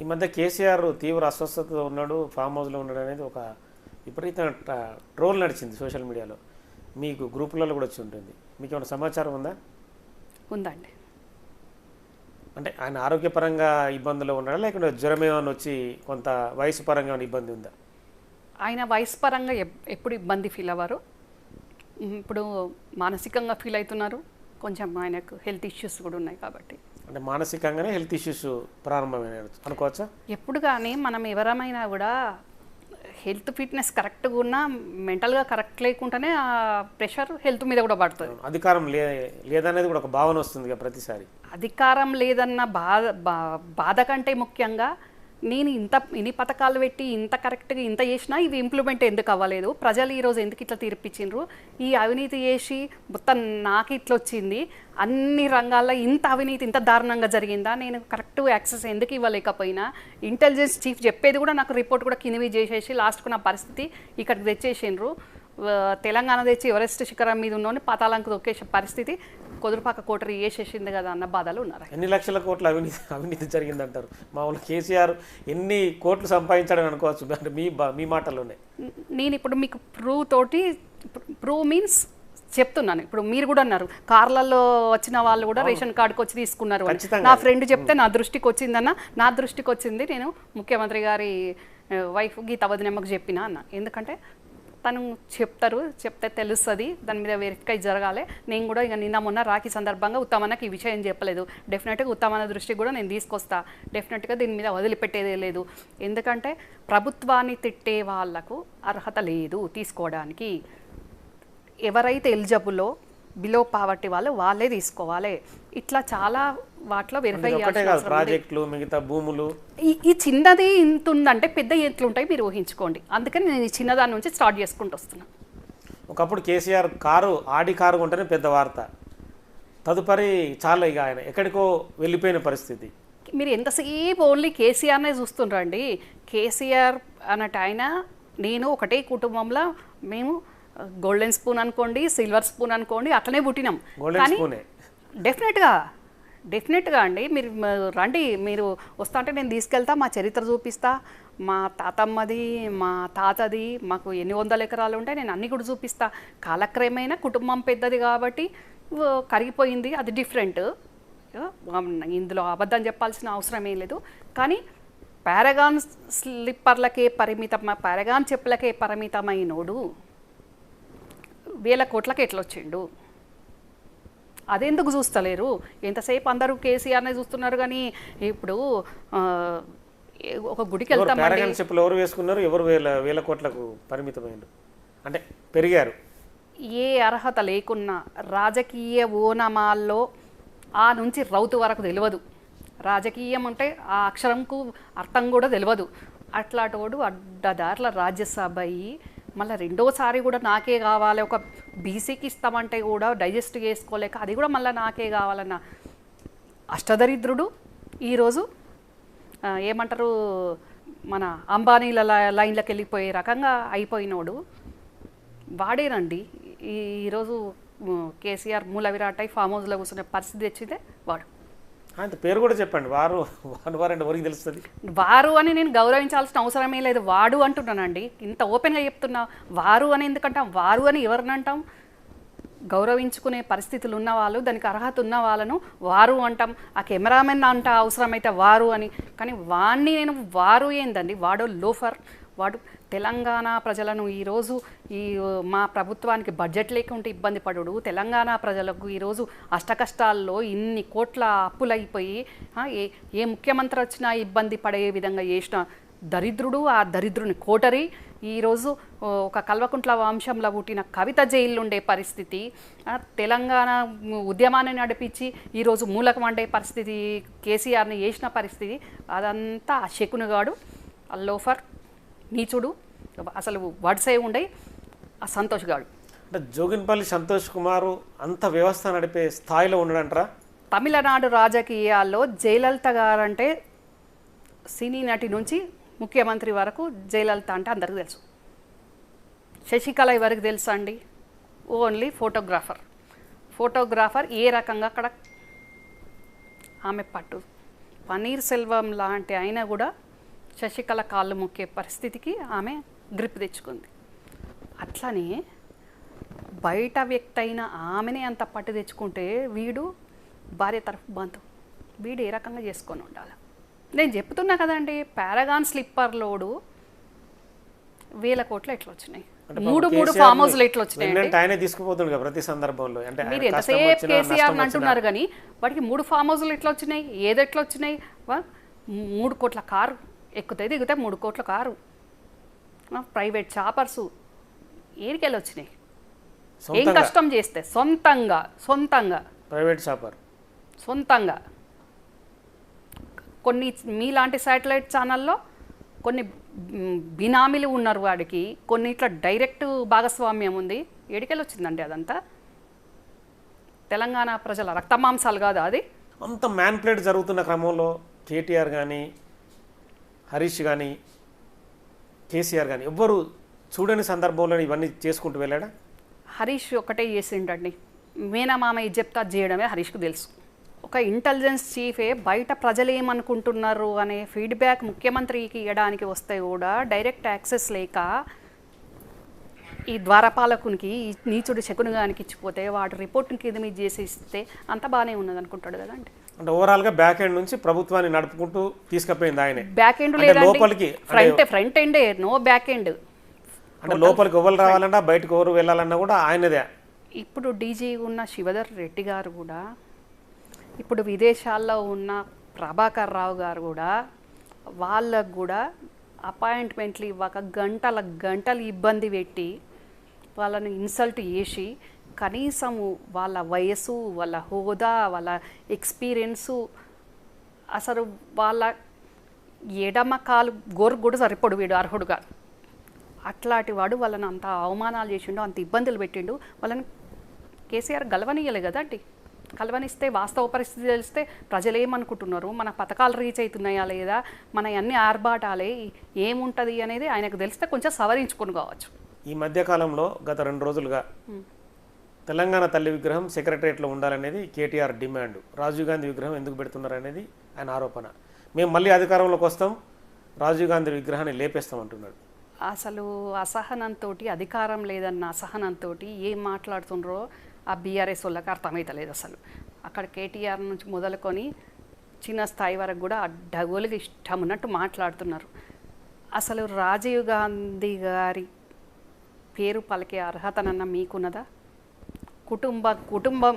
ఈ మధ్య కేసీఆర్ తీవ్ర అస్వస్థతతో ఉన్నాడు, ఫామ్ హౌస్లో ఉన్నాడు అనేది ఒక విపరీతమైన ట్రోల్ నడిచింది సోషల్ మీడియాలో. మీకు గ్రూపులలో కూడా వచ్చి ఉంటుంది. మీకు ఏమైనా సమాచారం ఉందా? ఉందండి. అంటే ఆయన ఆరోగ్యపరంగా ఇబ్బందులు ఉన్నాడా, లేకుంటే జ్వరం ఏమైనా వచ్చి కొంత వయసు పరంగా ఏమైనా ఇబ్బంది ఉందా? ఆయన వయసు పరంగా ఎప్పుడు ఇబ్బంది ఫీల్ అవ్వరు. ఇప్పుడు మానసికంగా ఫీల్ అవుతున్నారు. కొంచెం ఆయనకు హెల్త్ ఇష్యూస్ కూడా ఉన్నాయి కాబట్టి. అంటే మానసికంగానే హెల్త్ ఇష్యూస్ ప్రారంభమైన అనుకోవచ్చా? ఎప్పుడు కానీ మనం ఎవరమైనా కూడా హెల్త్ ఫిట్నెస్ కరెక్ట్గా ఉన్నా మెంటల్గా కరెక్ట్ లేకుండానే ఆ ప్రెషర్ హెల్త్ మీద కూడా పడుతుంది. అధికారం లేదనేది కూడా ఒక భావన వస్తుంది ప్రతిసారి. అధికారం లేదన్న బాధ కంటే ముఖ్యంగా నేను ఇన్ని పథకాలు పెట్టి ఇంత కరెక్ట్గా ఇంత చేసినా ఇవి ఇంప్లిమెంట్ ఎందుకు అవ్వలేదు, ప్రజలు ఈరోజు ఎందుకు ఇట్లా తీర్పిచ్చిండ్రు, ఈ అవినీతి చేసి మొత్తం నాకు ఇట్లా వచ్చింది, అన్ని రంగాల్లో ఇంత అవినీతి ఇంత దారుణంగా జరిగిందా, నేను కరెక్ట్ యాక్సెస్ ఎందుకు ఇవ్వలేకపోయినా, ఇంటెలిజెన్స్ చీఫ్ చెప్పేది కూడా నాకు రిపోర్ట్ కూడా కిందివి చేసేసి లాస్ట్కు నా పరిస్థితి ఇక్కడికి తెచ్చేసిండ్రు. తెలంగాణ తెచ్చి ఎవరెస్ట్ శిఖరం మీద ఉన్నోని పాతాళంకు దొక్కేసే పరిస్థితి కుదురుపాక కోటరీ వేసేసింది కదా అన్న బాధలు ఉన్నారు. ఎన్ని లక్షల కోట్ల అవినీతి జరిగిందంటారు? మామూలు కేసీఆర్ ఎన్ని కోట్లు సంపాదించాడని అనుకోవచ్చు అంటే మీ మాటల్లోనే. నేను ఇప్పుడు మీకు ప్రూవ్ మీన్స్ చెప్తున్నాను. ఇప్పుడు మీరు కూడా అన్నారు కార్లలో వచ్చిన వాళ్ళు కూడా రేషన్ కార్డుకి వచ్చి తీసుకున్నారు. నా ఫ్రెండ్ చెప్తే నా దృష్టికి వచ్చిందన్న, నా దృష్టికి వచ్చింది, నేను ముఖ్యమంత్రి గారి వైఫ్ గీతా వదినమ్మకు చెప్పినా అన్న. ఎందుకంటే తను చెప్తే తెలుస్తుంది, దాని మీద వెరిఫై జరగాలి. నేను కూడా ఇక నిన్న మొన్న రాఖీ సందర్భంగా ఉత్తమన్నకి ఈ విషయం చెప్పలేదు. డెఫినెట్గా ఉత్తమన్న దృష్టికి కూడా నేను తీసుకొస్తా. డెఫినెట్గా దీని మీద వదిలిపెట్టేదే లేదు. ఎందుకంటే ప్రభుత్వాన్ని తిట్టే వాళ్లకు అర్హత లేదు తీసుకోవడానికి. ఎవరైతే ఎలిజిబుల్లో బిలో పావర్టీ వాళ్ళే తీసుకోవాలి. ఇట్లా చాలా వాటిలో వెరిఫై ప్రాజెక్టులు, మిగతా భూములు, ఈ చిన్నది ఇంత ఉందంటే పెద్ద ఎట్లుంటాయి మీరు ఊహించుకోండి. అందుకని నేను ఈ చిన్నదాని నుంచి స్టార్ట్ చేసుకుంటూ వస్తున్నాను. ఒకప్పుడు కేసీఆర్ ఆడి కారు కొంటేనే పెద్ద వార్త, తదుపరి చాలా ఇక ఆయన ఎక్కడికో వెళ్ళిపోయిన పరిస్థితి. మీరు ఎంతసేపు ఓన్లీ కేసీఆర్నే చూస్తుండ్రండి. కేసీఆర్ అన్నట్టు ఆయన నేను ఒకటే కుటుంబంలో మేము గోల్డెన్ స్పూన్ అనుకోండి, సిల్వర్ స్పూన్ అనుకోండి, అట్లనే పుట్టినాం. కానీ డెఫినెట్గా అండి మీరు రండి, మీరు వస్తా అంటే నేను తీసుకెళ్తా, మా చరిత్ర చూపిస్తా, మా తాతమ్మది మా తాతది మాకు ఎన్ని 100 ఎకరాలు ఉంటాయి నేను అన్నీ కూడా చూపిస్తా. కాలక్రమేణా కుటుంబం పెద్దది కాబట్టి కరిగిపోయింది, అది డిఫరెంట్. ఇందులో అబద్ధం చెప్పాల్సిన అవసరం ఏం లేదు. కానీ పారాగాన్ స్లిప్పర్లకే పారాగాన్ చెప్పులకే పరిమితమైనోడు 1000 కోట్లకి ఎట్లా వచ్చిండు? అదెందుకు చూస్తలేరు? ఎంతసేపు అందరూ కేసీఆర్నే చూస్తున్నారు. కానీ ఇప్పుడు ఒక గుడికి వెళ్తాం, చెప్పులు ఎవరు వేసుకున్నారు, ఎవరు 1000 కోట్లకు పరిమితమైండు అంటే పెరిగారు. ఏ అర్హత లేకున్నా రాజకీయ ఓనమాల్లో ఆ నుంచి రౌతు వరకు తెలియదు. రాజకీయం అంటే ఆ అక్షరంకు అర్థం కూడా తెలియదు. అట్లాంటి అడ్డదారుల రాజ్యసభ అయ్యి మళ్ళీ రెండోసారి కూడా నాకే కావాలి, ఒక బీసీకి ఇస్తామంటే కూడా డైజెస్ట్ చేసుకోలేక అది కూడా మళ్ళీ నాకే కావాలన్న అష్టదరిద్రుడు ఈరోజు ఏమంటారు మన అంబానీల లైన్లకు వెళ్ళిపోయే రకంగా అయిపోయినోడు వాడేనండి. ఈరోజు కేసీఆర్ మూల విరాట్ ఫామ్ హౌస్లో కూర్చునే పరిస్థితి తెచ్చిందే వాడు. అంత పేరు కూడా చెప్పండి, వారు అంటే ఎవరికి తెలుస్తుంది? వారు అని నేను గౌరవించాల్సిన అవసరమే లేదు, వాడు అంటున్నానండి. ఇంత ఓపెన్గా చెప్తున్నా. వారు అని ఎందుకంటాం? వారు అని ఎవరిని అంటాం? గౌరవించుకునే పరిస్థితులు ఉన్న వాళ్ళు, దానికి అర్హత ఉన్న వాళ్ళను వారు అంటాం. ఆ కెమెరామెన్ అంట అవసరమైతే వారు అని. కానీ వాడిని నేను వారు ఏందండి, వాడు లోఫర్. వాడు తెలంగాణ ప్రజలను ఈరోజు మా ప్రభుత్వానికి బడ్జెట్ లేకుంటే ఇబ్బంది పడుడు, తెలంగాణ ప్రజలకు ఈరోజు అష్టకష్టాల్లో ఇన్ని కోట్ల అప్పులైపోయి ఏ ముఖ్యమంత్రి వచ్చినా ఇబ్బంది పడే విధంగా చేసిన దరిద్రుడు. ఆ దరిద్రుని కోటరి ఈరోజు ఒక కల్వకుంట్ల వంశంలో పుట్టిన కవిత జైల్లో ఉండే పరిస్థితి, తెలంగాణ ఉద్యమాన్ని నడిపించి ఈరోజు మూలకం వండే పరిస్థితి, కేసీఆర్ని చేసిన పరిస్థితి, అదంతా ఆ శకునుగాడు, ఆ లోఫర్, నీచుడు, అసలు వడ్సే ఉండే ఆ సంతోష్ గాడు. అంటే జోగిన్పల్లి సంతోష్ కుమారు అంత వ్యవస్థ నడిపే స్థాయిలో ఉన్నాడంటారా? తమిళనాడు రాజకీయాల్లో జయలలిత గారంటే సినీ నటి నుంచి ముఖ్యమంత్రి వరకు జయలలిత అంటే అందరికీ తెలుసు. శశికళ ఎవరికి తెలుసా అండి? ఓన్లీ ఫోటోగ్రాఫర్ ఏ రకంగా అక్కడ ఆమె పన్నీర్ సెల్వం లాంటి అయినా కూడా శశికళ కాళ్ళు మొక్కే పరిస్థితికి ఆమె గ్రిప్ తెచ్చుకుంది. అట్లనే బయట వ్యక్తి అయిన ఆమెనే అంత పట్టు తెచ్చుకుంటే వీడు భార్య తరఫు బంధు వీడు ఏ రకంగా చేసుకొని ఉండాలి? నేను చెప్తున్నా కదండి, పారాగాన్ స్లిప్పర్ లోడు 1000 కోట్లు ఎట్లా వచ్చినాయి, మూడు ఫామ్ హౌస్లు ఎట్లా వచ్చినాయి? ఆయనే తీసుకుపోతుండే ప్రతి సందర్భంలో. అంటే మీరు ఎంతసేపు కేసీఆర్ అంటున్నారు కానీ వాడికి 3 ఫామ్ హౌస్లు ఎట్లా వచ్చినాయి, ఏదెట్లా వచ్చినాయి? 3 కోట్ల కారు ఎక్కుతే దిగితే 3 కోట్ల కారు, ప్రైవేట్ చాపర్సు ఏరికెళ్ళి వచ్చినాయి. ఏం కష్టం చేస్తే సొంతంగా ప్రైవేట్ చాపర్ సొంతంగా కొన్ని మీలాంటి శాటిలైట్ ఛానల్లో కొన్ని బినామీలు ఉన్నారు, వాడికి కొన్ని ఇట్లా డైరెక్ట్ భాగస్వామ్యం ఉంది. ఏడికెళ్ళి వచ్చిందండి అదంతా? తెలంగాణ ప్రజల రక్తమాంసాలు కాదు అది. అంత మ్యాన్ప్లేట్ జరుగుతున్న క్రమంలో కేటీఆర్ కానీ హరీష్ కానీ కేసీఆర్ కానీ ఎవ్వరు చూడని సందర్భంలో ఇవన్నీ చేసుకుంటూ వెళ్ళాడా? హరీష్ ఒకటే చేసిండండి, మేనమామ ఇది చెప్తా చేయడమే హరీష్కు తెలుసు. ఒక ఇంటెలిజెన్స్ చీఫే బయట ప్రజలు ఏమనుకుంటున్నారు అనే ఫీడ్బ్యాక్ ముఖ్యమంత్రికి ఇవ్వడానికి వస్తే కూడా డైరెక్ట్ యాక్సెస్ లేక ఈ ద్వారపాలకునికి ఈ నీచుడు శకునుగానికి ఇచ్చిపోతే వాడు రిపోర్ట్ని కింద మీద చేసి ఇస్తే అంత బాగానే ఉన్నది అనుకుంటాడు కదండి. అంటే ఓవరాల్గా బ్యాక్ ఎండ్ నుంచి ప్రభుత్వాన్ని నడుపుకుంటూ తీసుకుపోయింది ఆయనే. బ్యాక్ ఎండ్ లేదండి, ఫ్రంట్ ఎండే, నో బ్యాక్ ఎండ్. అంటే లోపలికి ఎవరు రావాలన్నా బయటకు ఎవరు వెళ్ళాలన్నా కూడా ఆయనదే. ఇప్పుడు డీజీ ఉన్న శివధర్ రెడ్డి గారు కూడా, ఇప్పుడు విదేశాల్లో ఉన్న ప్రభాకర్ రావు గారు కూడా, వాళ్ళకు కూడా అపాయింట్మెంట్లు ఇవ్వక గంటలు ఇబ్బంది పెట్టి వాళ్ళని ఇన్సల్ట్ చేసి కనీసము వాళ్ళ వయసు, వాళ్ళ హోదా, వాళ్ళ ఎక్స్పీరియన్సు, అసలు వాళ్ళ ఎడమ కాలు గోరు కూడా సరిపడు వీడు అర్హుడుగా. అట్లాంటి వాడు వాళ్ళని అంత అవమానాలు చేసిండు, అంత ఇబ్బందులు పెట్టిండు. వాళ్ళని కేసీఆర్ గెలవనీయలే కదండి. కలవనిస్తే వాస్తవ పరిస్థితి తెలిస్తే ప్రజలు ఏమనుకుంటున్నారు, మన పథకాలు రీచ్ అవుతున్నాయా లేదా, మన అన్ని ఆర్భాటాలే ఏముంటుంది అనేది ఆయనకు తెలిస్తే కొంచెం సవరించుకొని కావచ్చు. ఈ మధ్యకాలంలో గత 2 రోజులుగా తెలంగాణ తల్లి విగ్రహం సెక్రటరియట్లో ఉండాలనేది కేటీఆర్ డిమాండ్. రాజీవ్ గాంధీ విగ్రహం ఎందుకు పెడుతున్నారు అనేది ఆయన ఆరోపణ. మేము మళ్ళీ అధికారంలోకి వస్తాం, రాజీవ్ గాంధీ విగ్రహాన్ని లేపేస్తామంటున్నాడు. అసలు అసహనంతో, అధికారం లేదన్న అసహనంతో ఏం మాట్లాడుతుండ్రో ఆ బీఆర్ఎస్ వాళ్ళకి అర్థమవుతలేదు. అసలు అక్కడ కేటీఆర్ నుంచి మొదలుకొని చిన్న స్థాయి వరకు కూడా అడ్డగోలుగా ఇష్టం ఉన్నట్టు మాట్లాడుతున్నారు. అసలు రాజీవ్ గాంధీ పేరు పలికే అర్హతనన్న మీకున్నదా? కుటుంబం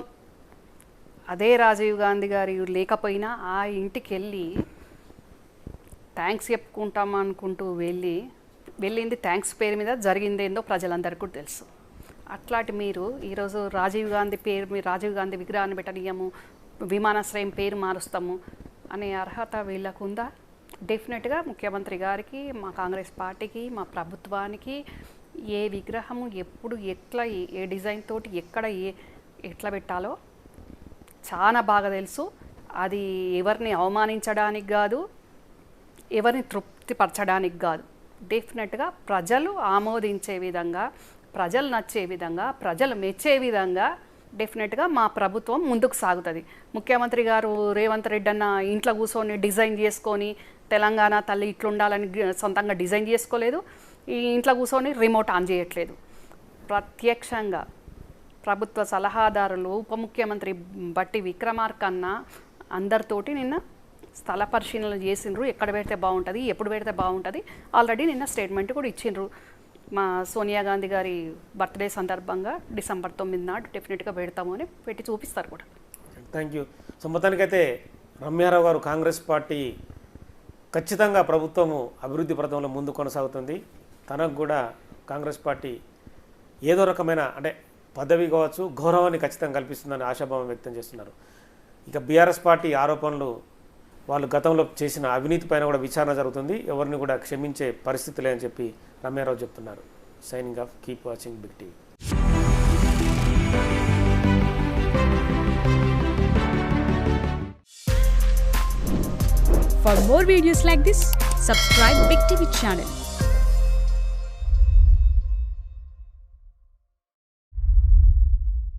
అదే రాజీవ్ గాంధీ గారి లేకపోయినా ఆ ఇంటికి వెళ్ళి థ్యాంక్స్ చెప్పుకుంటాం అనుకుంటూ వెళ్ళింది థ్యాంక్స్ పేరు మీద, జరిగిందేందో ప్రజలందరికీ కూడా తెలుసు. అట్లాంటి మీరు ఈరోజు రాజీవ్ గాంధీ విగ్రహాన్ని పెట్టనీయము, విమానాశ్రయం పేరు మారుస్తాము అనే అర్హత వీళ్ళకు ఉందా? డెఫినెట్గా ముఖ్యమంత్రి గారికి, మా కాంగ్రెస్ పార్టీకి, మా ప్రభుత్వానికి ఏ విగ్రహము ఎప్పుడు ఎట్లా ఏ డిజైన్ తోటి ఎట్లా పెట్టాలో చాలా బాగా తెలుసు. అది ఎవరిని అవమానించడానికి కాదు, ఎవరిని తృప్తిపరచడానికి కాదు. డెఫినెట్గా ప్రజలు ఆమోదించే విధంగా, ప్రజలు నచ్చే విధంగా, ప్రజలు మెచ్చే విధంగా డెఫినెట్గా మా ప్రభుత్వం ముందుకు సాగుతుంది. ముఖ్యమంత్రి గారు రేవంత్ రెడ్డి అన్న ఇంట్లో కూర్చొని డిజైన్ చేసుకొని తెలంగాణ తల్లి ఇట్లుండాలని సొంతంగా డిజైన్ చేసుకోలేదు, ఈ ఇంట్లో కూర్చొని రిమోట్ ఆన్ చేయట్లేదు. ప్రత్యక్షంగా ప్రభుత్వ సలహాదారులు, ఉప ముఖ్యమంత్రి బట్టి విక్రమార్క అన్న అందరితోటి నిన్న స్థల పరిశీలన చేసిండ్రు. ఎక్కడ పెడితే బాగుంటుంది, ఎప్పుడు పెడితే బాగుంటుంది, ఆల్రెడీ నిన్న స్టేట్మెంట్ కూడా ఇచ్చిండ్రు. మా సోనియా గాంధీ గారి బర్త్డే సందర్భంగా December 9 నాడు డెఫినెట్గా పెడతాము అని పెట్టి చూపిస్తారు కూడా. Thank you. సో మొత్తానికైతే రమ్యారావు గారు కాంగ్రెస్ పార్టీ ఖచ్చితంగా ప్రభుత్వము అభివృద్ధి పథంలో ముందు కొనసాగుతుంది. తనకు కూడా కాంగ్రెస్ పార్టీ ఏదో రకమైన అంటే పదవి కావచ్చు, గౌరవాన్ని ఖచ్చితంగా కల్పిస్తుందని ఆశాభావం వ్యక్తం చేస్తున్నారు. ఇక బీఆర్ఎస్ పార్టీ ఆరోపణలు, వాళ్ళు గతంలో చేసిన అవినీతి పైన కూడా విచారణ జరుగుతుంది, ఎవరిని కూడా క్షమించే పరిస్థితి లేదని చెప్పి రమ్యారావు చెప్తున్నారు. Signing off, keep watching Big TV. For more videos like this, subscribe Big TV channel.